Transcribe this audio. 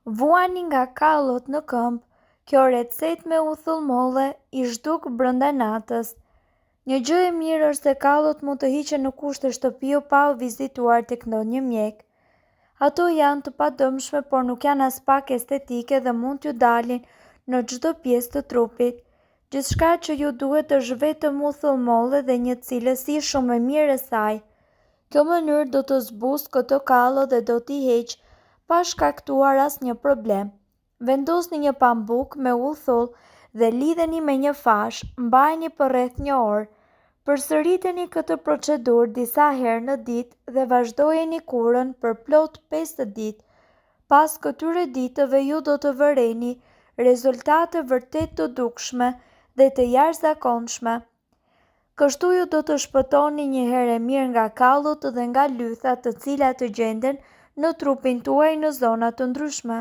Vuani nga kallot në këmbë, kjo recetë me uthull-molle I zhduk brenda natës. Një gjë e mirë është se kallot mund të hiqen në kushte shtëpiu pa u vizituar tek ndonjë mjek. Ato janë të padëmshme, por nuk janë as pak estetike dhe mund t'ju dalin në çdo pjesë të trupit. Gjithçka që ju duhet është vetëm uthull-molle dhe një cilësi shumë e mirë e saj. Kjo mënyrë do të zbusë këto kallo dhe do t'i heqë pa shkaktuar asnjë problem. Vendosni një pambuk me uthull dhe lidheni me një fash, mbajini për rreth një orë. Përsëriteni këtë procedurë disa herë në ditë dhe vazhdojeni kurën për plot 5 ditë. Pas këtyre ditëve ju do të vëreni rezultate vërtet të dukshme dhe të jashtëzakonshme. Kështu ju do të shpëtoni një herë mirë nga kallot dhe nga lythat të cilat të gjenden në trupin tuaj në zona të ndryshme.